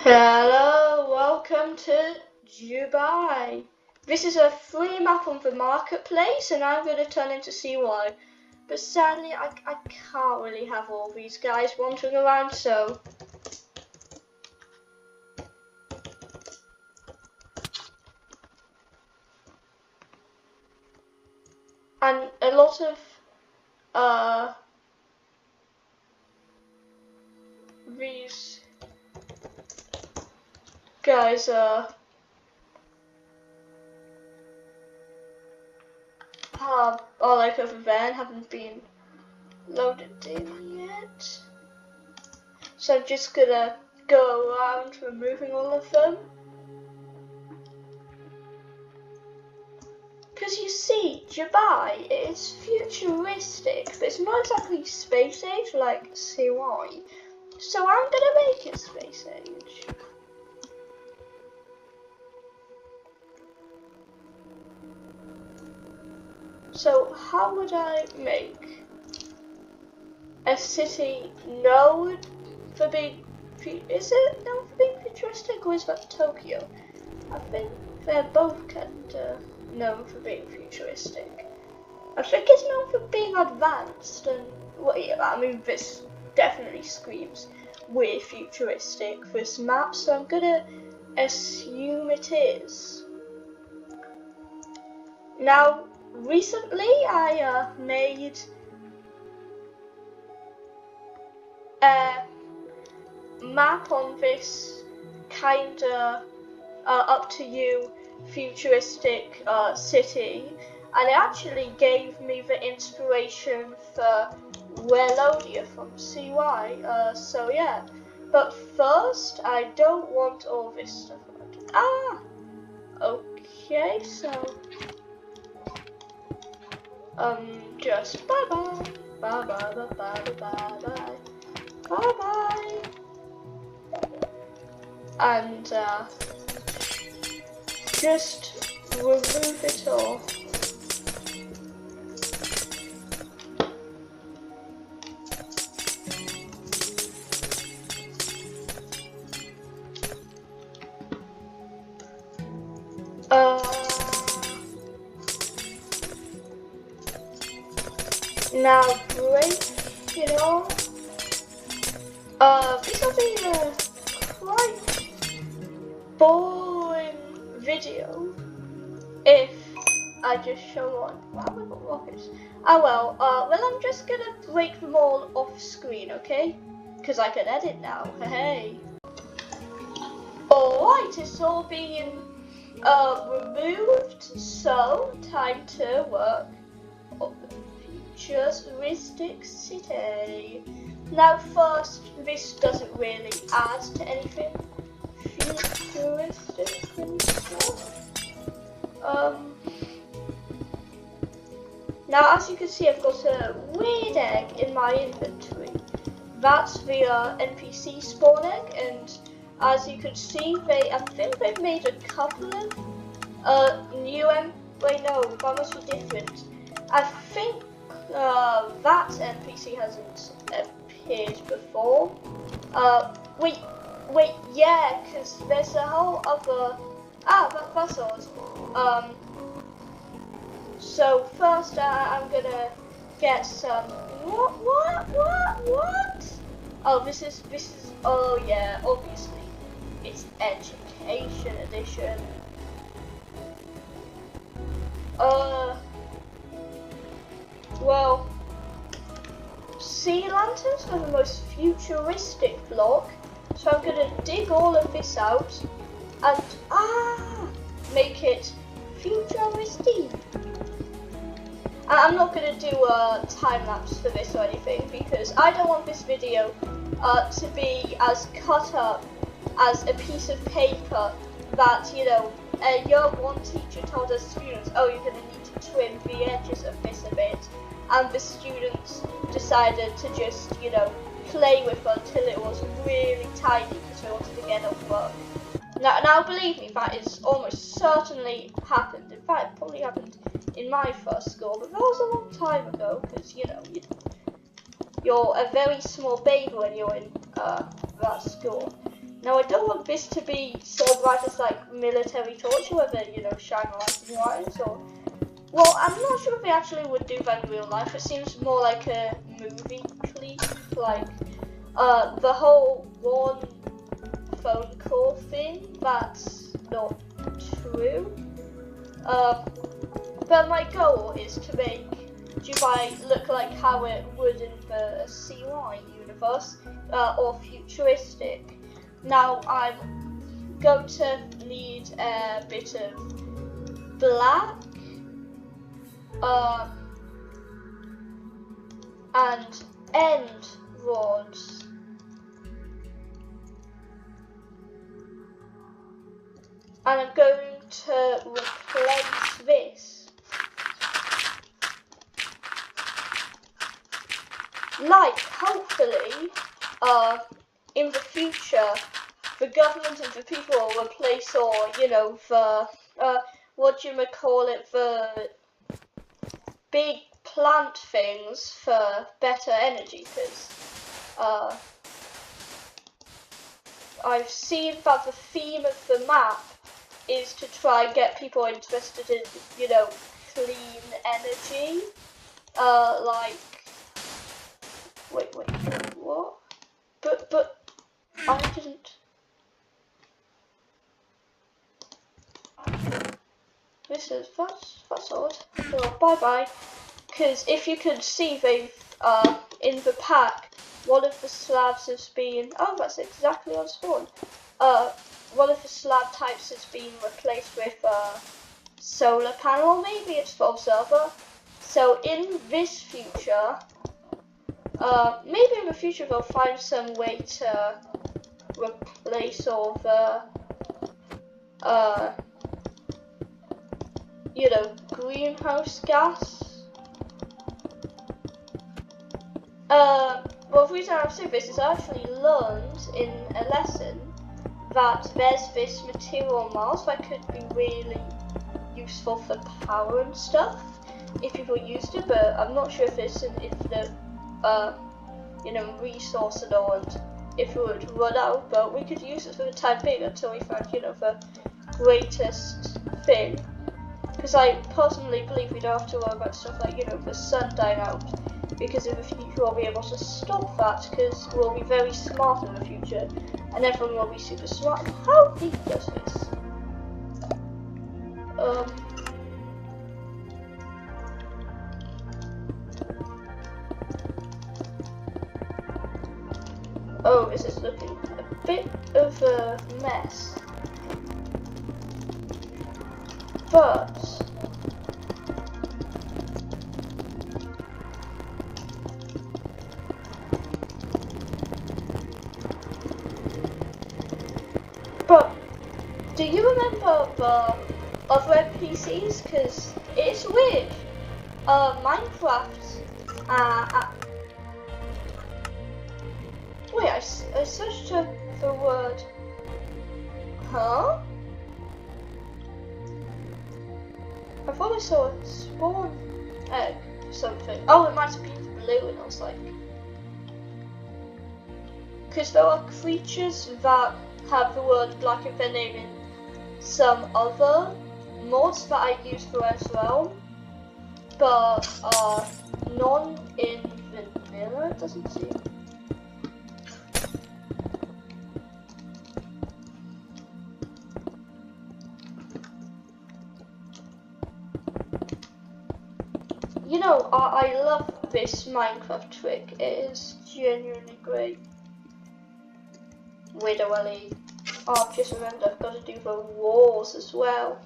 Hello, welcome to Dubai. This is a free map on the marketplace and I'm going to turn into CY. But sadly I can't really have all these guys wandering around, so... And a lot of these guys are like over there and haven't been loaded in yet. So I'm just gonna go around removing all of them. Because you see, Dubai is futuristic, but it's not exactly space age like CY. So I'm gonna make it space age. So how would I make a city known for being, is it known for being futuristic or is that Tokyo? I think they're both kind of known for being futuristic. I think it's known for being advanced and, well, yeah, I mean this definitely screams we're futuristic, this map, so I'm gonna assume it is. Now, recently I made a map on this kinda up to you futuristic city, and it actually gave me the inspiration for Welodia from CY, so yeah. But first, I don't want all this stuff around. Okay, so just bye bye, bye bye bye bye bye bye bye bye, and just remove it all. Now break it all. This will be a quite boring video if I just show on. Wow, I've got rockets. Oh well, I'm just gonna break them all off screen, okay? Because I can edit now, hey. Alright, it's all being removed, so time to work on the futuristic city. Now first, this doesn't really add to anything futuristic and stuff. Now as you can see, I've got a weird egg in my inventory. That's the NPC spawn egg, and as you can see, I think they've made a couple of new wait, no, that must be different. I think that NPC hasn't appeared before. Wait, yeah, because there's a whole other, that's ours. So first I'm gonna get some, what? Oh, this is, oh yeah, obviously, it's Education Edition. Well, sea lanterns are the most futuristic block, so I'm gonna dig all of this out and make it futuristic. I'm not gonna do a time lapse for this or anything because I don't want this video to be as cut up as a piece of paper that, you know, a year one teacher told us students, oh, you're gonna need to trim the edges of this a bit, and the students decided to just, you know, play with it until it was really tiny because they wanted to get off work. Now believe me, that is almost certainly happened. In fact, it probably happened in my first school, but that was a long time ago because, you know, you're a very small baby when you're in that school. Now I don't want this to be so bright as like military torch, whether shine a light in your eyes or. Well, I'm not sure if they actually would do that in real life. It seems more like a movie clip, like the whole one phone call thing. That's not true. But my goal is to make Dubai look like how it would in the CY universe, or futuristic. Now I'm going to need a bit of black, and end rods. And I'm going to replace this. Like, hopefully, in the future, the government and the people will replace all, the, the big plant things for better energy, because, I've seen that the theme of the map is to try and get people interested in, clean energy, like, wait, what? But, I didn't. That's odd. Well, bye-bye. Because if you could see, they've, in the pack, one of the slabs has been, oh, that's exactly on spawn. One of the slab types has been replaced with a solar panel, maybe it's for observer. So in this future, maybe in the future they'll find some way to replace all the, greenhouse gas. Well, the reason I've said this is I actually learned in a lesson that there's this material on Mars that could be really useful for power and stuff if people used it, but I'm not sure if it's an infinite, resource at all, and if it would run out, but we could use it for the time being until we find, the greatest thing. Because I personally believe we don't have to worry about stuff like, the sun dying out, because in the future we'll be able to stop that, because we'll be very smart in the future, and everyone will be super smart. How deep does this? Oh, this is looking a bit of a mess. But do you remember the other NPCs? Because it's weird. Minecraft. Wait, I searched the word. Huh? I thought I saw a spawn egg or something. Oh, it might have been blue, and I was like, because there are creatures that have the word black in their name in some other mods that I use for as well, but none in vanilla, it doesn't seem. I love this Minecraft trick. It is genuinely great. Widow Ellie. Oh, I've just remembered I've got to do the walls as well.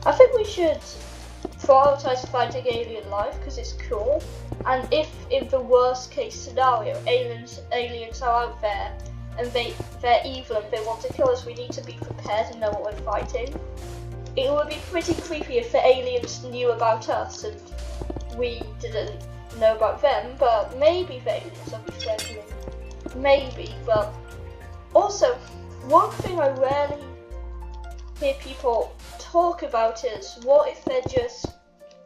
I think we should prioritize finding alien life because it's cool, and if in the worst case scenario aliens are out there and they're evil and they want to kill us, we need to be prepared and know what we're fighting. It would be pretty creepy if the aliens knew about us and we didn't know about them, but maybe aliens will be friendly. Maybe, but also, one thing I rarely hear people talk about is, what if they're just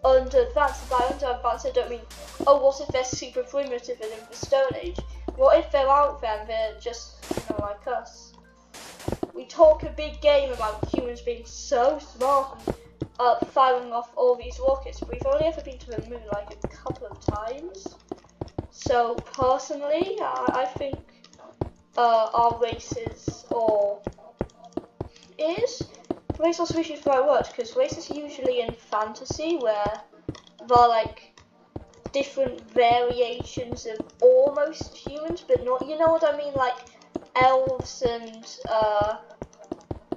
under-advanced? By under-advanced I don't mean, oh, what if they're super primitive and in the Stone Age? What if they're out there and they're just, like us? We talk a big game about humans being so smart and firing off all these rockets. We've only ever been to the moon like a couple of times. So personally, I think our races race or species the right word, because race is usually in fantasy where there are like different variations of almost humans, but not, you know what I mean, like elves and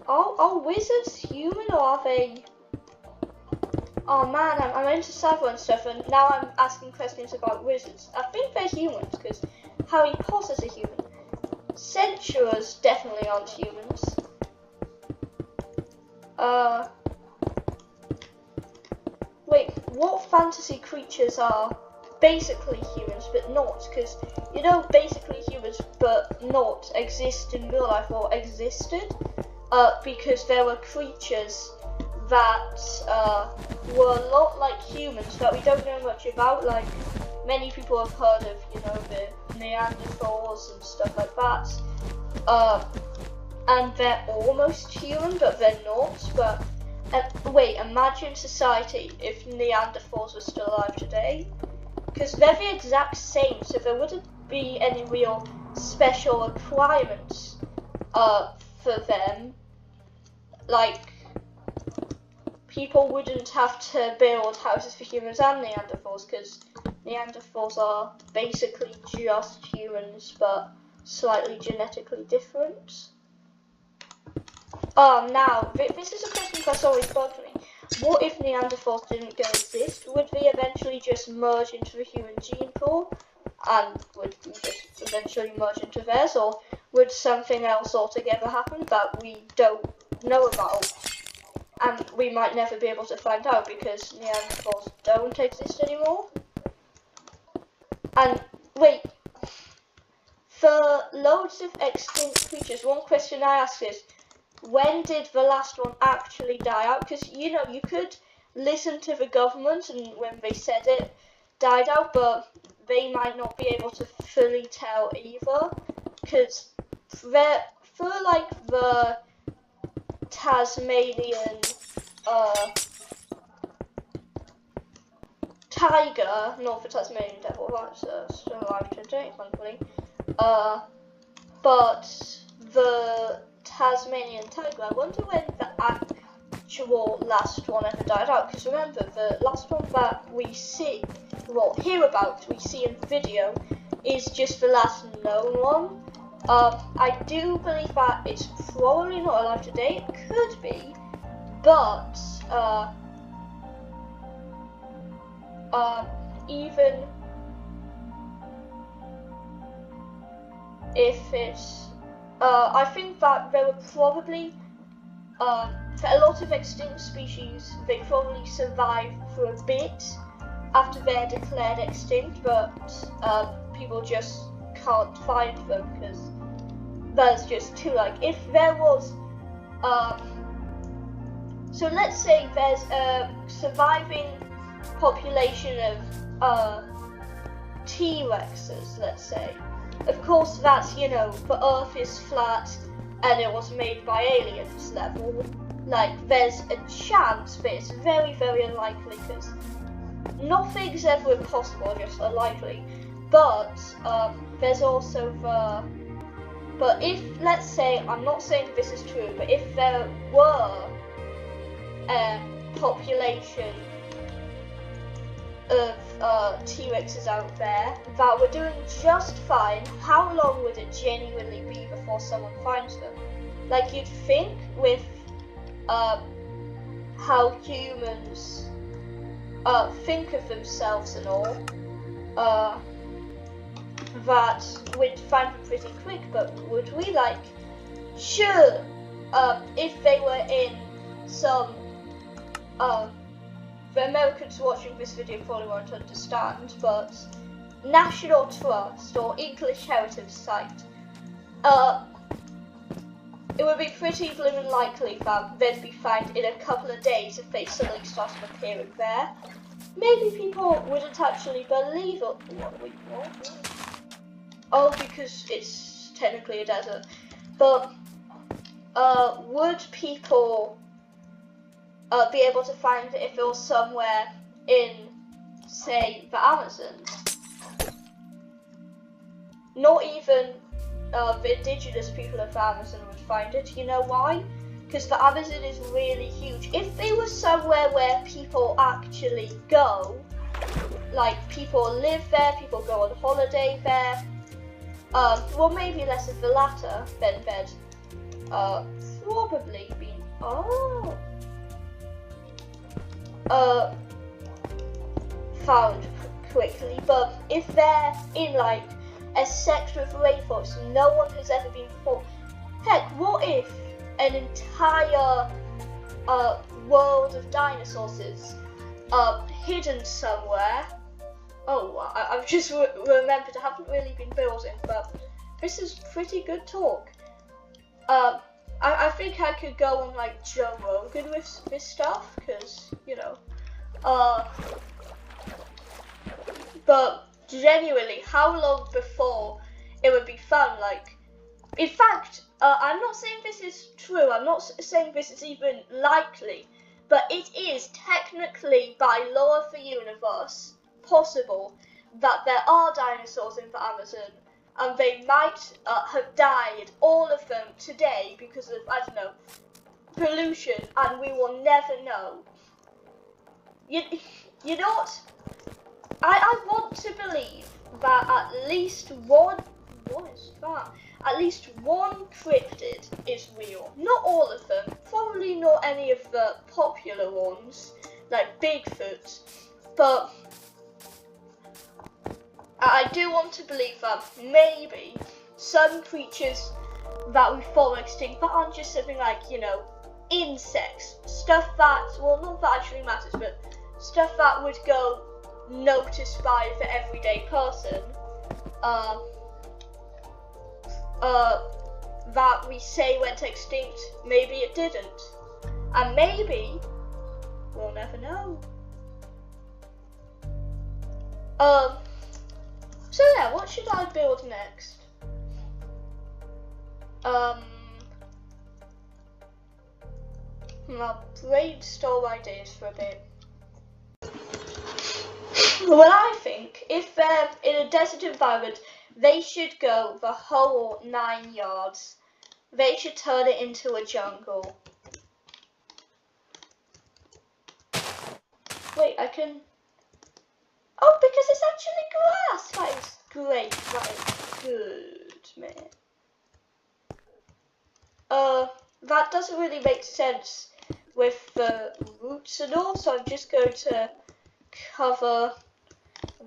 are wizards human, or are they? Oh man, I'm into Savile and stuff, and now I'm asking questions about wizards. I think they're humans, because Harry Potter's a human. Centaurs definitely aren't humans. Wait, what fantasy creatures are basically humans but not? Because, basically humans but not exist in real life, or existed, because there were creatures that were a lot like humans that we don't know much about. Like, many people have heard of, the Neanderthals and stuff like that. And they're almost human, but they're not. But wait, imagine society if Neanderthals were still alive today, because they're the exact same, so there wouldn't be any real special requirements for them. Like, people wouldn't have to build houses for humans and Neanderthals, because Neanderthals are basically just humans, but slightly genetically different. Now, this is a question that's always bugged me. What if Neanderthals didn't exist? Would they eventually just merge into the human gene pool, and would we just eventually merge into theirs, or would something else altogether happen that we don't know about, and we might never be able to find out because Neanderthals don't exist anymore? And wait, for loads of extinct creatures, one question I ask is, when did the last one actually die out? Because, you could listen to the government and when they said it died out, but they might not be able to fully tell either. Because for like the Tasmanian tiger, not the Tasmanian devil, that's still alive today, thankfully. But the Tasmanian tiger, I wonder when the actual last one ever died out, because remember, the last one that we hear about, we see in the video, is just the last known one. I do believe that it's probably not alive today, it could be, but even if it's I think that there were probably, for a lot of extinct species, they probably survive for a bit after they're declared extinct, but people just can't find them because that's just too, if there was, so let's say there's a surviving population of T-Rexes, let's say. Of course, that's, the Earth is flat and it was made by aliens level. There's a chance, but it's very, very unlikely, because nothing's ever impossible, just unlikely. But there's also but if, let's say, I'm not saying this is true, but if there were a population of T-Rexes out there that were doing just fine, how long would it genuinely be before someone finds them? You'd think with how humans think of themselves and all, that we'd find them pretty quick, but would we? Sure, if they were in some the Americans watching this video probably won't understand, but National Trust or English Heritage Site, it would be pretty blooming likely that they'd be found in a couple of days if they suddenly started appearing there. Maybe people wouldn't actually believe it. What? Oh, because it's technically a desert. But would people be able to find it if it was somewhere in, say, the Amazon? Not even the indigenous people of the Amazon would find it. You know why? Because the Amazon is really huge. If it was somewhere where people actually go, like people live there, people go on holiday there, well, maybe less of the latter, then they'd probably be, found quickly. But if they're in like a sector of rainforest no one has ever been before, heck, what if an entire world of dinosaurs is hidden somewhere? Oh, I've just remembered I haven't really been building, but this is pretty good talk. I think I could go on like Joe Rogan with this stuff, because, you know, but genuinely, how long before it would be fun? Like, in fact, I'm not saying this is true, I'm not saying this is even likely, but it is technically, by law of the universe, possible that there are dinosaurs in the Amazon, and they might have died, all of them, today because of, I don't know, pollution, and we will never know. You know what? I want to believe that at least one cryptid is real. Not all of them, probably not any of the popular ones, like Bigfoot, but I do want to believe that maybe some creatures that we thought were extinct that aren't just something like, you know, insects, stuff that, well, not that actually matters, but stuff that would go noticed by the everyday person, that we say went extinct, maybe it didn't, and maybe we'll never know. So yeah, what should I build next? I'll brainstorm ideas for a bit. Well, I think if they're in a desert environment, they should go the whole 9 yards. They should turn it into a jungle. Wait, I can... Oh, because it's actually grass! That is great, that is good, man. That doesn't really make sense with the roots and all, so I'm just going to cover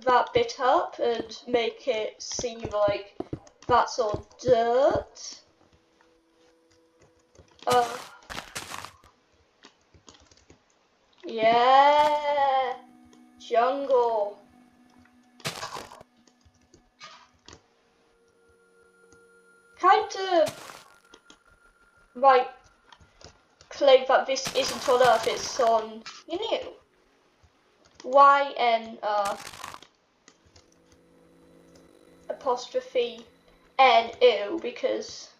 that bit up and make it seem like that's all dirt. Yeah, jungle. Kind of like claim that this isn't on Earth, it's on, you know, YN apostrophe NU, because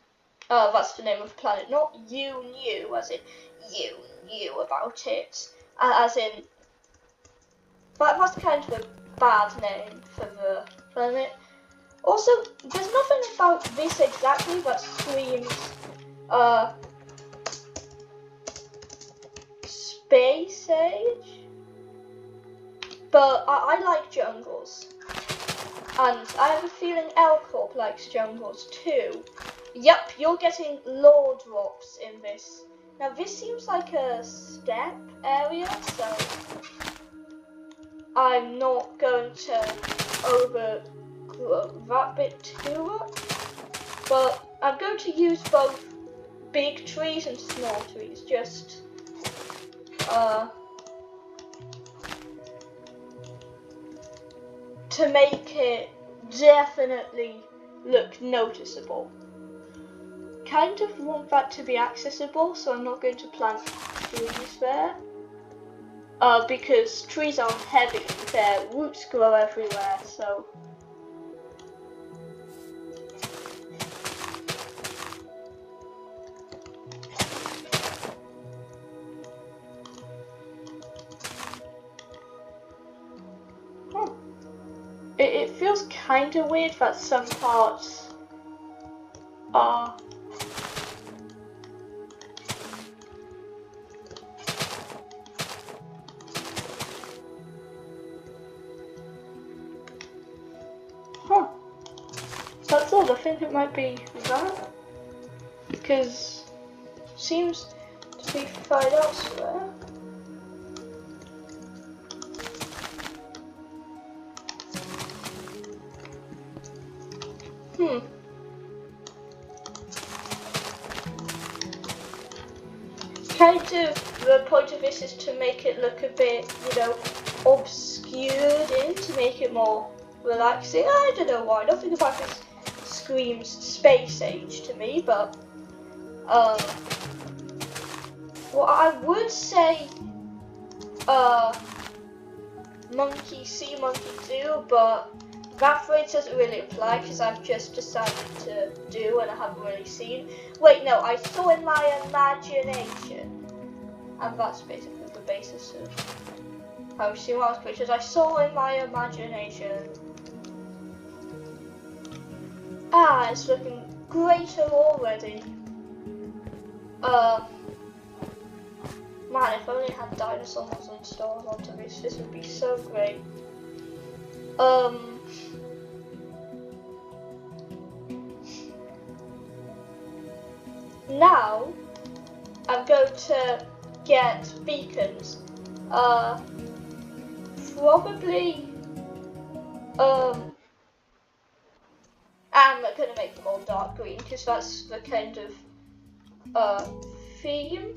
that's the name of the planet, not you knew, as in you knew about it, as in, that's kind of a bad name for the planet. Also, there's nothing about this exactly that screams space age, but I like jungles, and I have a feeling L-Corp likes jungles too. Yep, you're getting lore drops in this. Now this seems like a steppe area, so I'm not going to overgrow that bit too much, but I'm going to use both big trees and small trees, just to make it definitely look noticeable. Kind of want that to be accessible, so I'm not going to plant trees there. Because trees are heavy, their roots grow everywhere, so. It feels kind of weird that some parts are That's all. I think it might be that, because it seems to be fried elsewhere. Kind of the point of this is to make it look a bit, you know, obscured in, to make it more relaxing. I don't know why. Nothing about this screams space age to me, but what I would say monkey see, monkey do, but that phrase doesn't really apply because I've just decided to do and I haven't really seen. Wait, no, I saw in my imagination, and that's basically the basis of how I've seen Wild Creatures. I saw in my imagination. Ah, it's looking greater already. Man, if only I had dinosaurs and stars onto this would be so great. Now I'm going to get beacons. Probably I'm gonna make them all dark green because that's the kind of theme.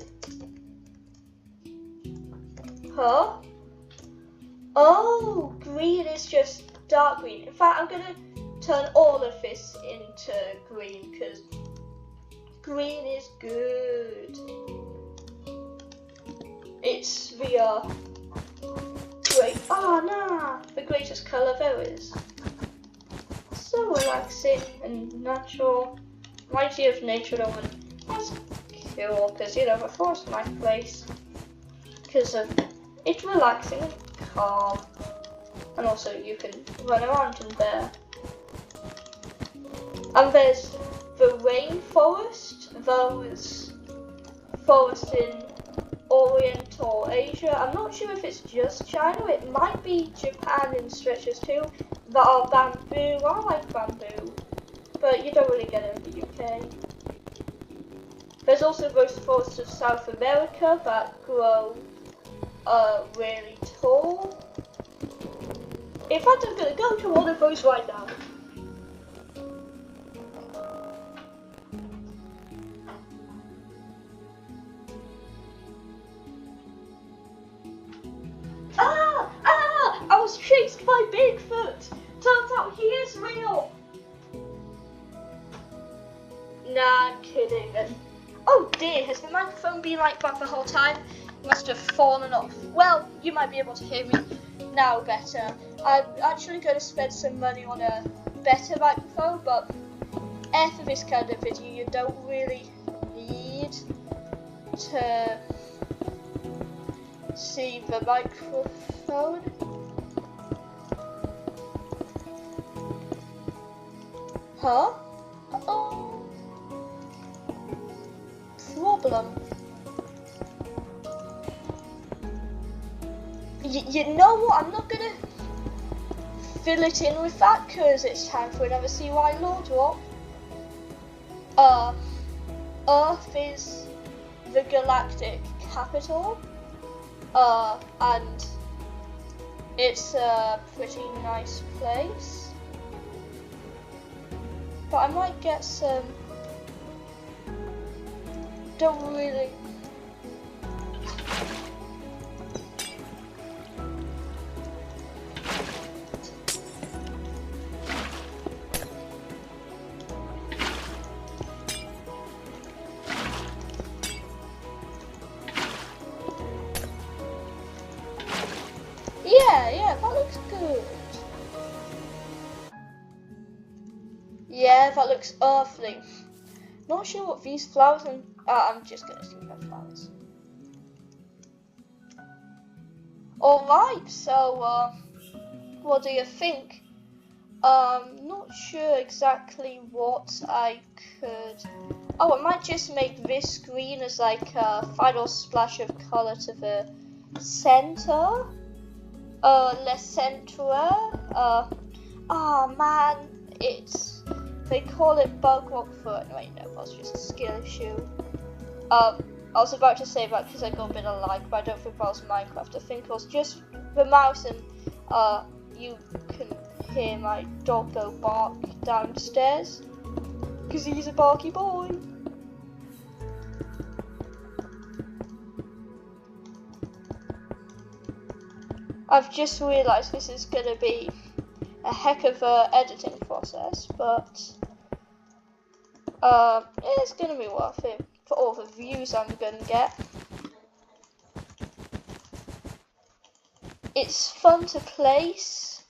Huh? Oh, green is just dark green. In fact, I'm gonna turn all of this into green because green is good. It's the great. Oh nah, the greatest color there is. So relaxing and natural. Reminds you of nature, though, and that's cool because you know the forest is my place because of it's relaxing and calm, and also you can run around in there. And there's the rainforest, those forests in Oriental Asia. I'm not sure if it's just China, it might be Japan in stretches too, that are bamboo. I like bamboo, but you don't really get it in the UK. There's also those forests of South America that grow really tall. In fact, I'm gonna go to one of those right now. I was chased by Bigfoot! Turns out he is real! Nah, I'm kidding. Oh dear, has the microphone been like that the whole time? It must have fallen off. Well, you might be able to hear me now better. I'm actually going to spend some money on a better microphone, but after this kind of video, you don't really need to see the microphone. Huh? Uh-oh. Problem. You know what? I'm not gonna fill it in with that because it's time for another CY Lore drop. Earth is the galactic capital. And it's a pretty nice place. But I might get some. Don't really. Yeah, that looks earthly. Not sure what these flowers and I'm just gonna see the flowers. Alright, so what do you think? Not sure exactly what I could. Oh, I might just make this green as like a final splash of color to the center. Le centre. Oh man, they call it bug rock foot. Wait, no, that's just a skill issue. I was about to say that because I got a bit of lag, but I don't think that was Minecraft. I think it was just the mouse, and you can hear my dog go bark downstairs because he's a barky boy. I've just realised this is going to be a heck of a editing process, but it's going to be worth it for all the views I'm going to get. It's fun to place,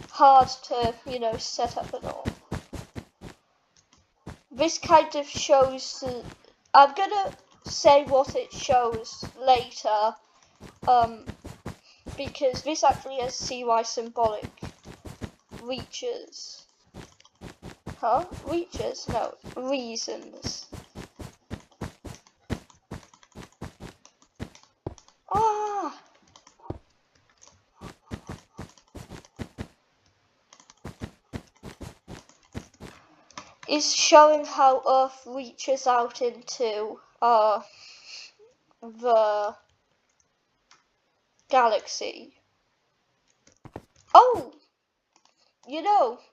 hard to, set up and all. This kind of shows, I'm going to say what it shows later, because this actually has CY symbolic reaches. Huh? Reaches? No, reasons. Ah! Is showing how Earth reaches out into the galaxy. Oh!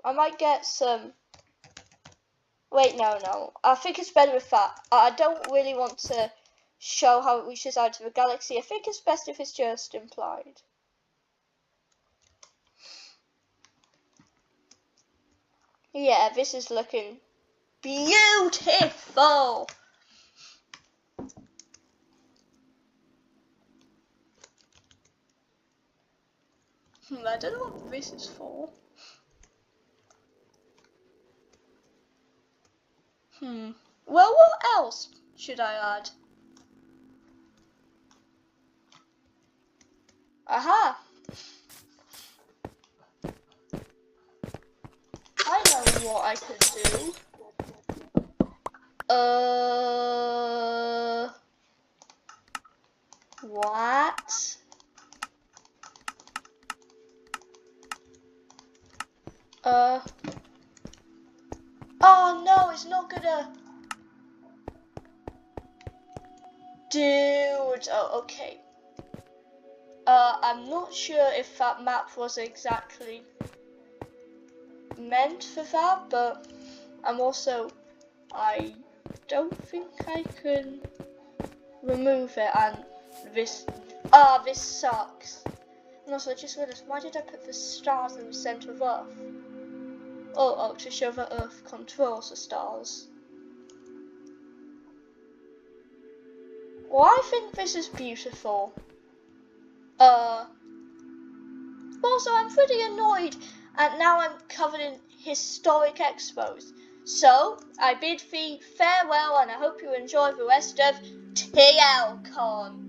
I might get some. Wait, no. I think it's better with that. I don't really want to show how it reaches out to the galaxy. I think it's best if it's just implied. Yeah, this is looking beautiful. I don't know what this is for. Well, what else should I add? Aha! I know what I could do. What? Oh no, it's not gonna. Dude, oh, okay. I'm not sure if that map was exactly meant for that, but I don't think I can remove it, and this sucks. And also, I just realized, why did I put the stars in the center of Earth? Oh, to show that Earth controls the stars. Well, I think this is beautiful. Also, I'm pretty annoyed, and now I'm covered in historic expos. So, I bid thee farewell, and I hope you enjoy the rest of TLCon.